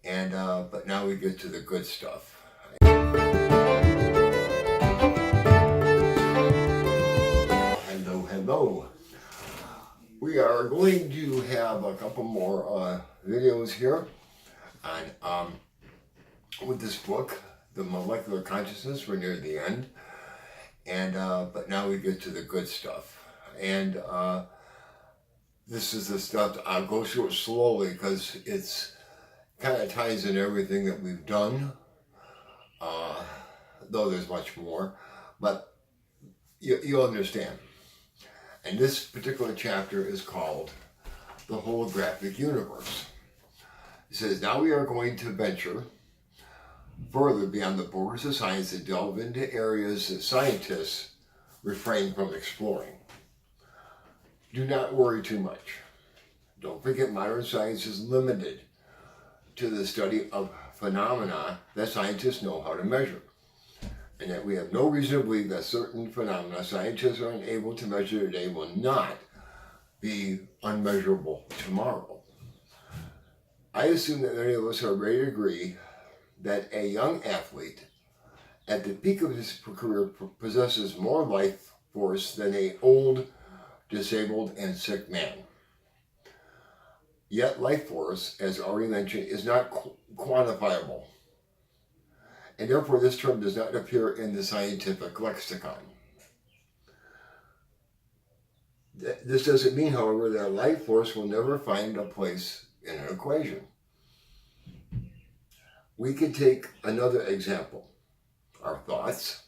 And but now we get to the good stuff. Hello. We are going to have a couple more videos here on with this book, The Molecular Consciousness. We're near the end, and but now we get to the good stuff. And this is the stuff I'll go through it slowly because it's kind of ties in everything that we've done, though there's much more, but you'll understand. And this particular chapter is called The Holographic Universe. It says, now we are going to venture further beyond the borders of science and delve into areas that scientists refrain from exploring. Do not worry too much. Don't forget modern science is limited to the study of phenomena that scientists know how to measure, and that we have no reason to believe that certain phenomena scientists are unable to measure today will not be unmeasurable tomorrow. I assume that many of us are ready to agree that a young athlete at the peak of his career possesses more life force than an old, disabled, and sick man. Yet life force, as already mentioned, is not quantifiable, and therefore this term does not appear in the scientific lexicon. This doesn't mean, however, that life force will never find a place in an equation. We can take another example, our thoughts.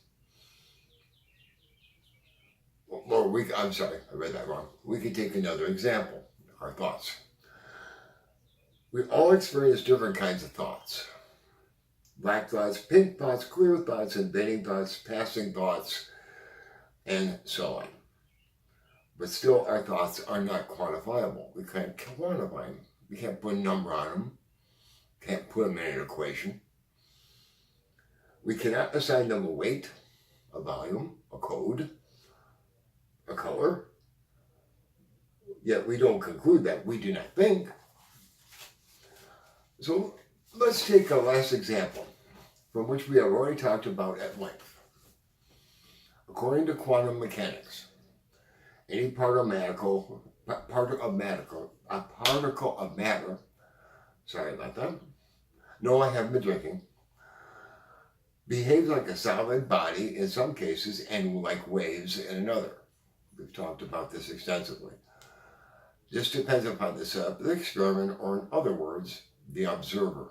I'm sorry, I read that wrong. We can take another example, our thoughts. We all experience different kinds of thoughts. Black thoughts, pink thoughts, clear thoughts, invading thoughts, passing thoughts, and so on. But still, our thoughts are not quantifiable. We can't quantify them. We can't put a number on them. Can't put them in an equation. We cannot assign them a weight, a volume, a code, a color. Yet we don't conclude that. We do not think. So let's take a last example, from which we have already talked about at length. According to quantum mechanics, any particle of matter, sorry about that, no, I haven't been drinking, behaves like a solid body in some cases and like waves in another. We've talked about this extensively. This depends upon the setup of the experiment, or in other words, the observer.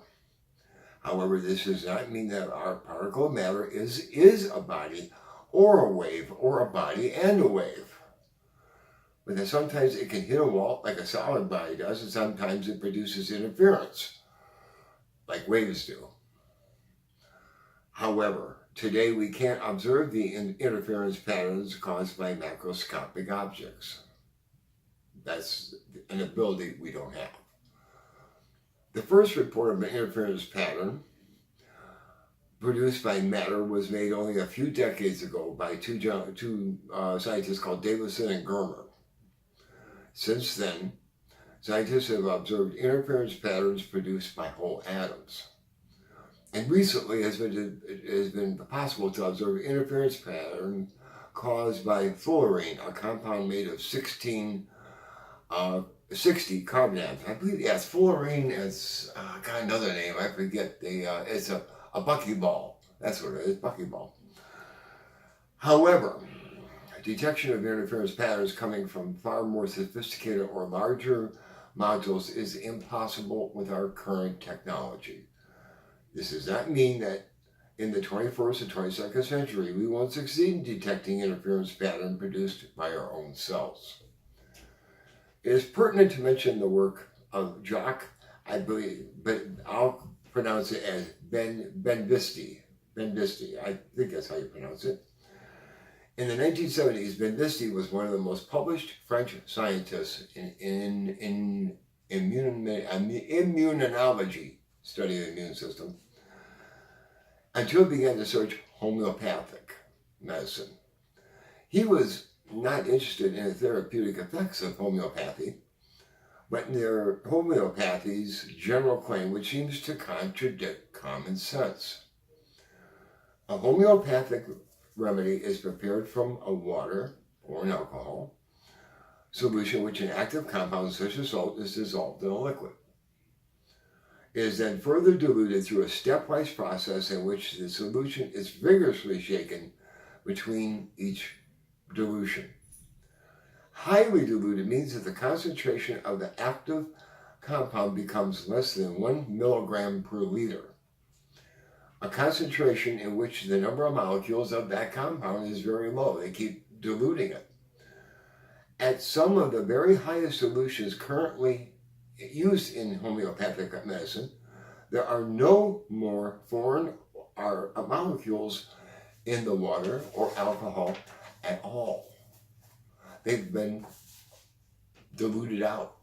However, this does not mean that our particle of matter is a body or a wave, or a body and a wave. But that sometimes it can hit a wall like a solid body does, and sometimes it produces interference, like waves do. However, today we can't observe the interference patterns caused by macroscopic objects. That's an ability we don't have. The first report of an interference pattern produced by matter was made only a few decades ago by two scientists called Davison and Germer. Since then, scientists have observed interference patterns produced by whole atoms. And recently it has been possible to observe interference pattern caused by fluorine, a compound made of 60 carbon atoms. I believe, yes, fluorine is, got another name, I forget. It's a buckyball. That's what it is, buckyball. However, detection of interference patterns coming from far more sophisticated or larger modules is impossible with our current technology. This does not mean that in the 21st and 22nd century we won't succeed in detecting interference pattern produced by our own cells. It is pertinent to mention the work of Jacques, I believe, but I'll pronounce it as Benveniste. I think that's how you pronounce it. In the 1970s, Benveniste was one of the most published French scientists in immunology, study of the immune system, until he began to search homeopathic medicine. He was not interested in the therapeutic effects of homeopathy, but in their homeopathy's general claim, which seems to contradict common sense. A homeopathic remedy is prepared from a water or an alcohol solution in which an active compound such as salt is dissolved in a liquid. It is then further diluted through a stepwise process in which the solution is vigorously shaken between each dilution. Highly diluted means that the concentration of the active compound becomes less than 1 milligram per liter, a concentration in which the number of molecules of that compound is very low. They keep diluting it. At some of the very highest solutions currently used in homeopathic medicine, there are no more foreign molecules in the water or alcohol at all. They've been diluted out.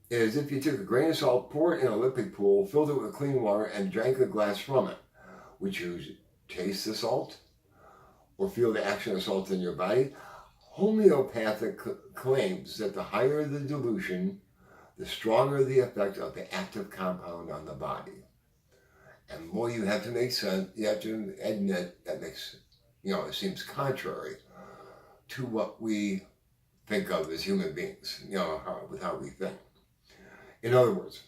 It is as if you took a grain of salt, poured it in an Olympic pool, filled it with clean water, and drank a glass from it. Would you taste the salt or feel the action of salt in your body? Homeopathic claims that the higher the dilution, the stronger the effect of the active compound on the body. And boy, you have to make sense. You have to admit that makes, it seems contrary to what we think of as human beings, with how we think. In other words,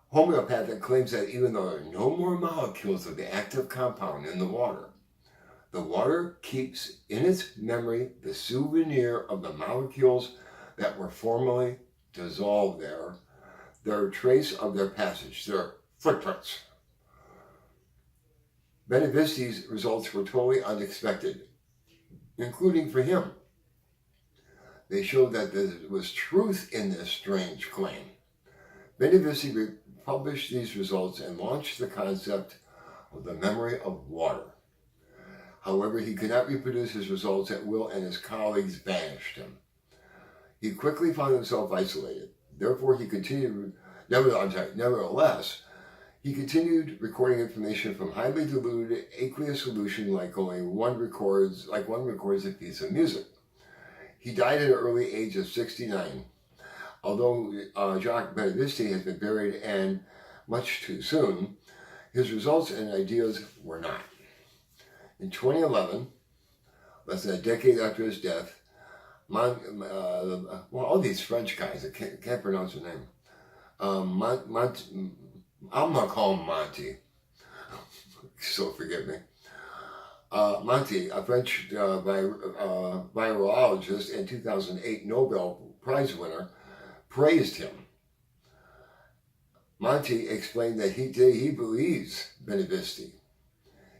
homeopathic claims that even though there are no more molecules of the active compound in the water keeps in its memory the souvenir of the molecules that were formerly dissolved there, their trace of their passage, their footprints. Benevisti's results were totally unexpected, including for him. They showed that there was truth in this strange claim. Benevisti published these results and launched the concept of the memory of water. However, he could not reproduce his results at will, and his colleagues banished him. He quickly found himself isolated. Therefore, nevertheless, he continued recording information from highly diluted aqueous solution like one records a piece of music. He died at an early age of 69. Although Jacques Benevisti has been buried and much too soon, his results and ideas were not. In 2011, less than a decade after his death, all these French guys, I can't pronounce their name. I'm going to call him Monty. So forgive me. Monty, a French virologist and 2008 Nobel Prize winner, praised him. Monty explained that he believes Benevisti.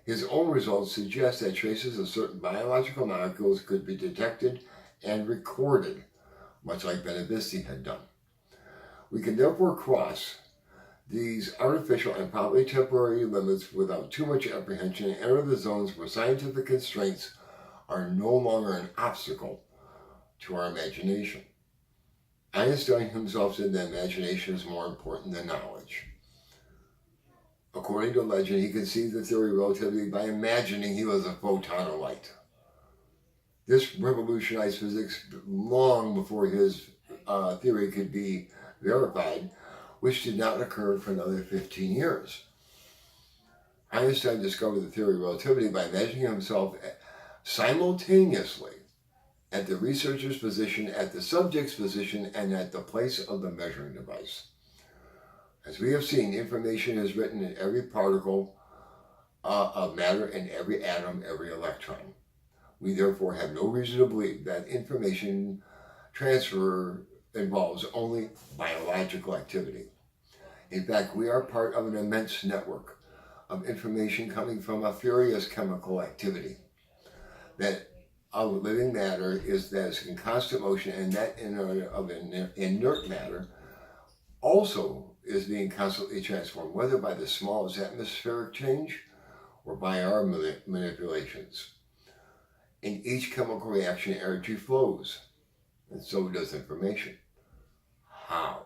His own results suggest that traces of certain biological molecules could be detected and recorded, much like Benevisti had done. We can therefore cross these artificial and probably temporary limits without too much apprehension and enter the zones where scientific constraints are no longer an obstacle to our imagination. Einstein himself said that imagination is more important than knowledge. According to legend, he conceived the theory of relativity by imagining he was a photon of light. This revolutionized physics long before his theory could be verified, which did not occur for another 15 years. Einstein discovered the theory of relativity by imagining himself simultaneously at the researcher's position, at the subject's position, and at the place of the measuring device. As we have seen, information is written in every particle of matter and every atom, every electron. We therefore have no reason to believe that information transfer involves only biological activity. In fact, we are part of an immense network of information coming from a furious chemical activity that of living matter is in constant motion, and that of inert matter also is being constantly transformed, whether by the smallest atmospheric change or by our manipulations. In each chemical reaction, energy flows, and so does information. How?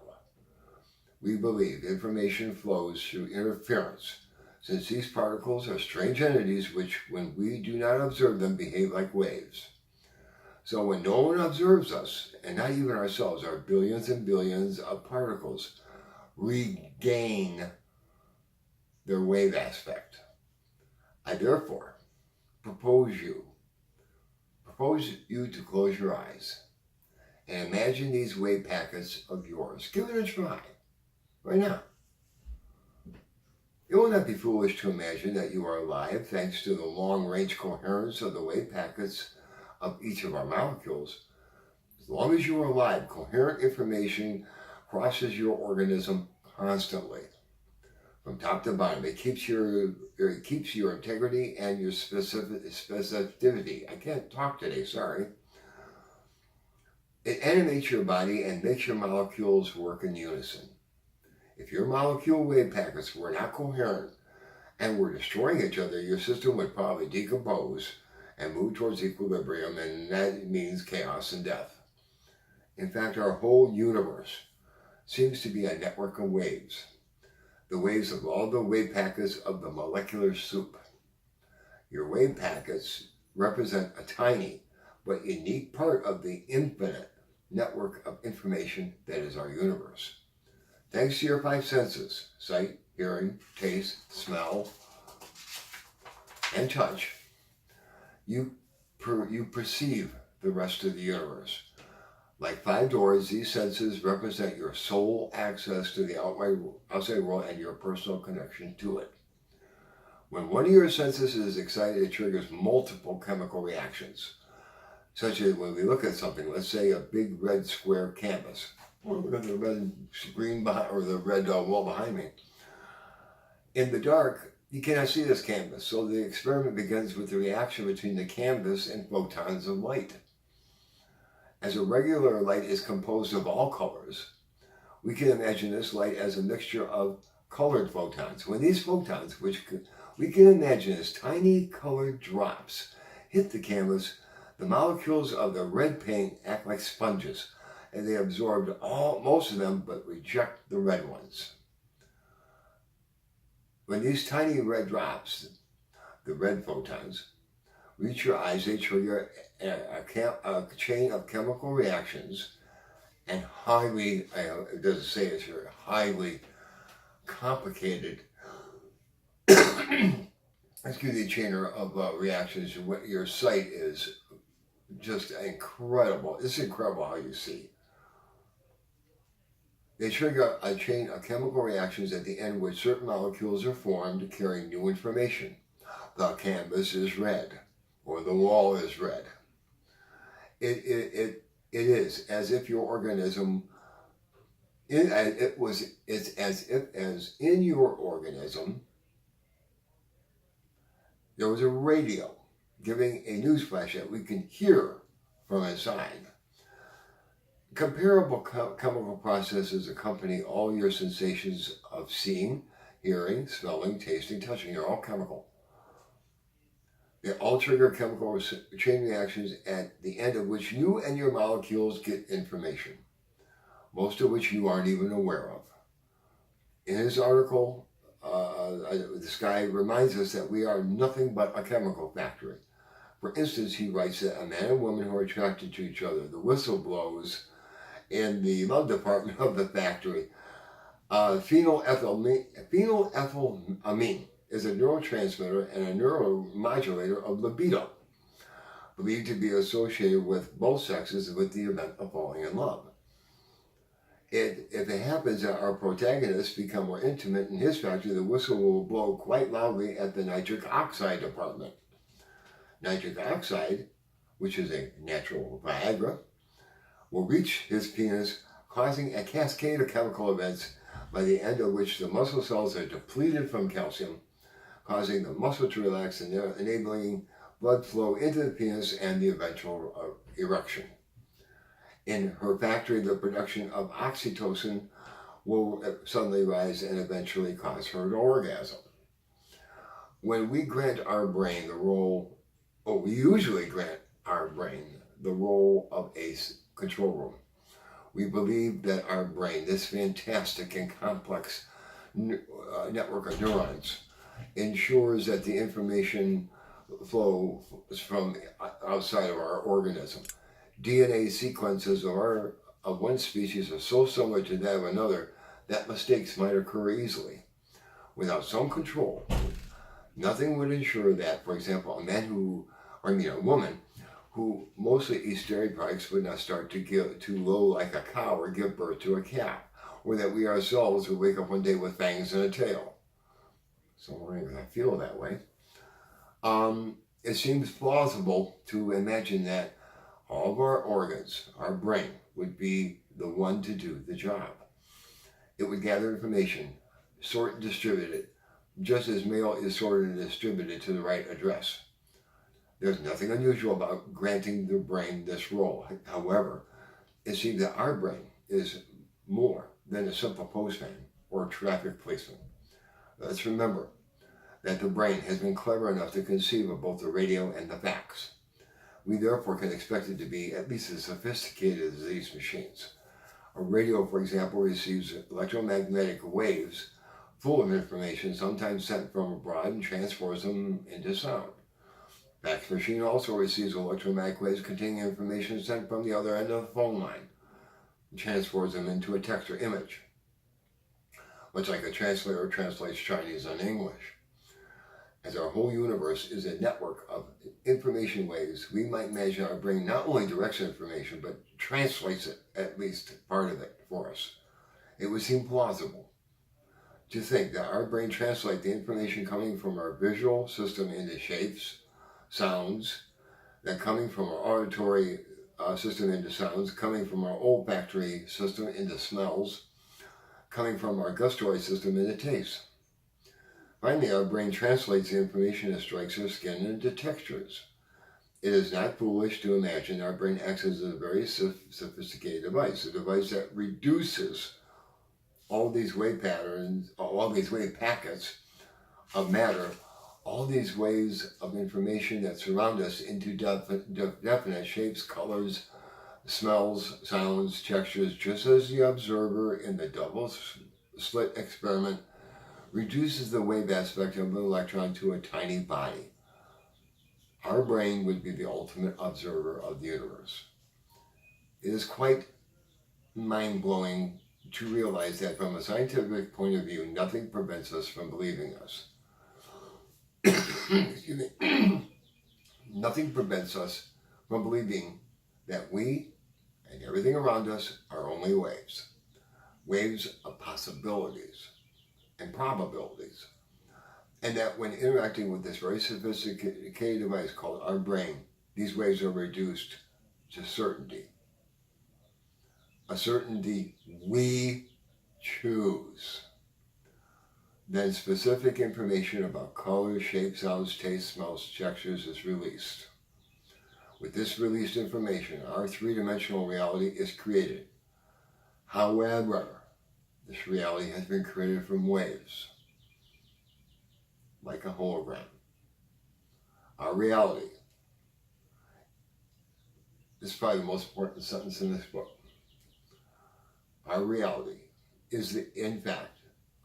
We believe information flows through interference, since these particles are strange entities which, when we do not observe them, behave like waves. So when no one observes us, and not even ourselves, our billions and billions of particles regain their wave aspect. I therefore propose you to close your eyes and imagine these wave packets of yours. Give it a try right now. It will not be foolish to imagine that you are alive thanks to the long-range coherence of the wave packets of each of our molecules. As long as you are alive, coherent information crosses your organism constantly, from top to bottom. It keeps your integrity and your specificity. I can't talk today, sorry. It animates your body and makes your molecules work in unison. If your molecule wave packets were not coherent and were destroying each other, your system would probably decompose and move towards equilibrium, and that means chaos and death. In fact, our whole universe seems to be a network of waves. The waves of all the wave packets of the molecular soup. Your wave packets represent a tiny but unique part of the infinite network of information that is our universe. Thanks to your five senses, sight, hearing, taste, smell, and touch, you perceive the rest of the universe. Like five doors, these senses represent your sole access to the outside world and your personal connection to it. When one of your senses is excited, it triggers multiple chemical reactions, such as when we look at something, let's say a big red square canvas, or look at the red screen behind, or the red wall behind me. In the dark, you cannot see this canvas, so the experiment begins with the reaction between the canvas and photons of light. As a regular light is composed of all colors, we can imagine this light as a mixture of colored photons. When these photons, which we can imagine as tiny colored drops, hit the canvas, the molecules of the red paint act like sponges, and they absorb most of them but reject the red ones. When these tiny red drops, the red photons, reach your eyes, they trigger a chain of chemical reactions and highly, it doesn't say it's here, highly complicated, chain of reactions. What your sight is just incredible. It's incredible how you see. They trigger a chain of chemical reactions at the end, which certain molecules are formed carrying new information. The canvas is red, or the wall is red. It is as if your organism, it's as if as in your organism there was a radio giving a news flash that we can hear from inside. Comparable chemical processes accompany all your sensations of seeing, hearing, smelling, tasting, touching. They're all chemical. They all trigger chemical chain reactions at the end of which you and your molecules get information, most of which you aren't even aware of. In his article, this guy reminds us that we are nothing but a chemical factory. For instance, he writes that a man and woman who are attracted to each other, the whistle blows in the love department of the factory. Phenylethylamine is a neurotransmitter and a neuromodulator of libido, believed to be associated with both sexes with the event of falling in love. If it happens that our protagonists become more intimate in his factory, the whistle will blow quite loudly at the nitric oxide department. Nitric oxide, which is a natural Viagra, will reach his penis, causing a cascade of chemical events, by the end of which the muscle cells are depleted from calcium, causing the muscle to relax and enabling blood flow into the penis and the eventual erection. In her factory, the production of oxytocin will suddenly rise and eventually cause her to orgasm. When we grant our brain the role, or we usually grant our brain the role of a control room, we believe that our brain, this fantastic and complex network of neurons, ensures that the information flow from outside of our organism. DNA sequences of one species are so similar to that of another that mistakes might occur easily. Without some control, nothing would ensure that, for example, a woman who mostly eats dairy products would not start to low like a cow or give birth to a calf, or that we ourselves would wake up one day with fangs and a tail. So I feel that way. It seems plausible to imagine that all of our organs, our brain, would be the one to do the job. It would gather information, sort and distribute it, just as mail is sorted and distributed to the right address. There's nothing unusual about granting the brain this role. However, it seems that our brain is more than a simple postman or traffic policeman. Let's remember that the brain has been clever enough to conceive of both the radio and the fax. We therefore can expect it to be at least as sophisticated as these machines. A radio, for example, receives electromagnetic waves full of information, sometimes sent from abroad, and transfers them into sound. Fax machine also receives electromagnetic waves containing information sent from the other end of the phone line, and transfers them into a text or image, much like a translator translates Chinese and English. As our whole universe is a network of information waves, we might imagine our brain not only directs information, but translates it, at least part of it, for us. It would seem plausible to think that our brain translates the information coming from our visual system into shapes, sounds, that coming from our auditory system into sounds, coming from our olfactory system into smells, coming from our gustatory system into tastes. Finally, our brain translates the information that strikes our skin into textures. It is not foolish to imagine our brain acts as a very sophisticated device, a device that reduces all these wave patterns, all these wave packets of matter, all these waves of information that surround us into definite shapes, colors, smells, sounds, textures, just as the observer in the double slit experiment reduces the wave aspect of an electron to a tiny body. Our brain would be the ultimate observer of the universe. It is quite mind-blowing to realize that from a scientific point of view, nothing prevents us from believing us. Excuse me. Nothing prevents us from believing that we and everything around us are only waves. Waves of possibilities and probabilities. And that when interacting with this very sophisticated device called our brain, these waves are reduced to certainty. A certainty we choose. Then specific information about colors, shapes, sounds, tastes, smells, textures is released. With this released information, our three-dimensional reality is created. However, this reality has been created from waves, like a hologram. Our reality, this is probably the most important sentence in this book. Our reality is, in fact,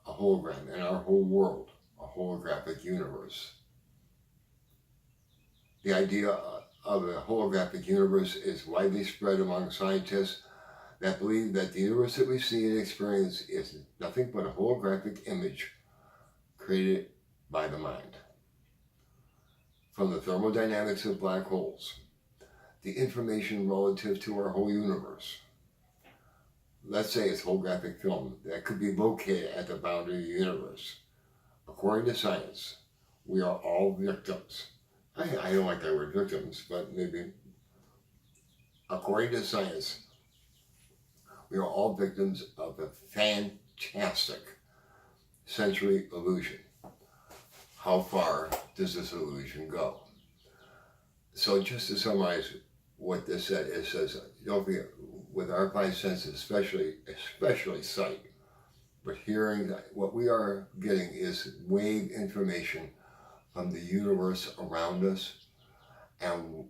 a hologram, and our whole world, a holographic universe. The idea of a holographic universe is widely spread among scientists that believe that the universe that we see and experience is nothing but a holographic image created by the mind. From the thermodynamics of black holes, the information relative to our whole universe, let's say it's holographic film that could be located at the boundary of the universe. According to science, we are all victims. I don't like that word victims, but maybe. According to science, we are all victims of a fantastic sensory illusion. How far does this illusion go? So just to summarize what this said, it says, don't forget, with our five senses, especially sight, but hearing, what we are getting is wave information from the universe around us. And,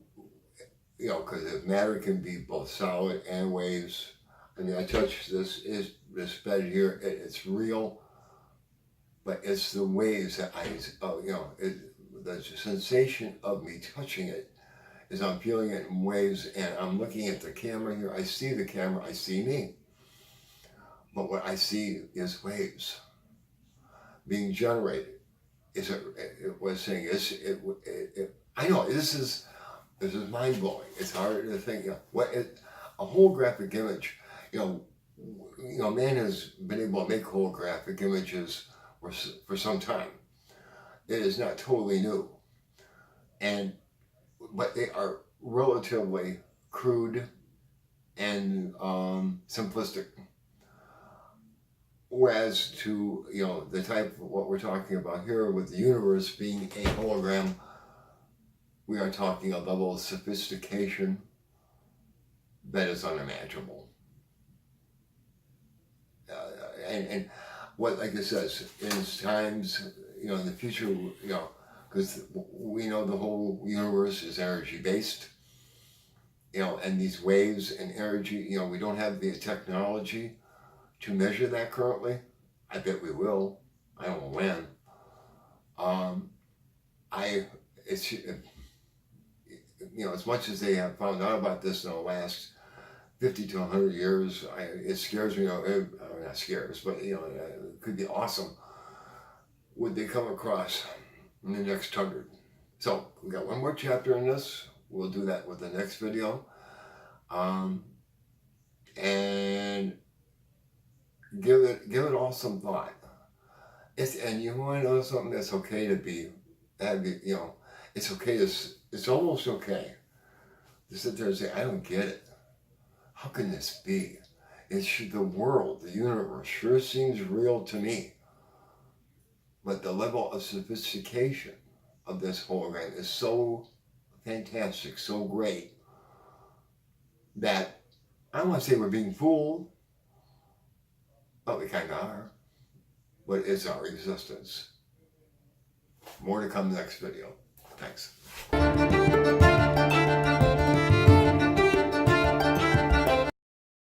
because matter can be both solid and waves. I mean, I touch this bed here, it's real, but it's the waves that the sensation of me touching it is I'm feeling it in waves, and I'm looking at the camera here. I see the camera, I see me. But what I see is waves being generated. It was saying, I know, this is mind-blowing. It's hard to think, a holographic image, man has been able to make holographic images for some time. It is not totally new. But they are relatively crude and simplistic. Whereas to, the type of what we're talking about here with the universe being a hologram, we are talking a level of sophistication that is unimaginable. And what, like it says, in times, in the future, because we know the whole universe is energy-based, and these waves and energy, we don't have the technology to measure that currently. I bet we will. I don't know when. As much as they have found out about this in the last 50 to 100 years, it scares me. Not scares, but it could be awesome. Would they come across in the next 100? So we got one more chapter in this. We'll do that with the next video. And give it all some thought. And you want to know something that's okay to be, it's okay it's almost okay to sit there and say, I don't get it. How can this be? The world, the universe sure seems real to me. But the level of sophistication of this hologram is so fantastic, so great, that I don't want to say we're being fooled, but we kind of are. But it's our existence. More to come next video. Thanks.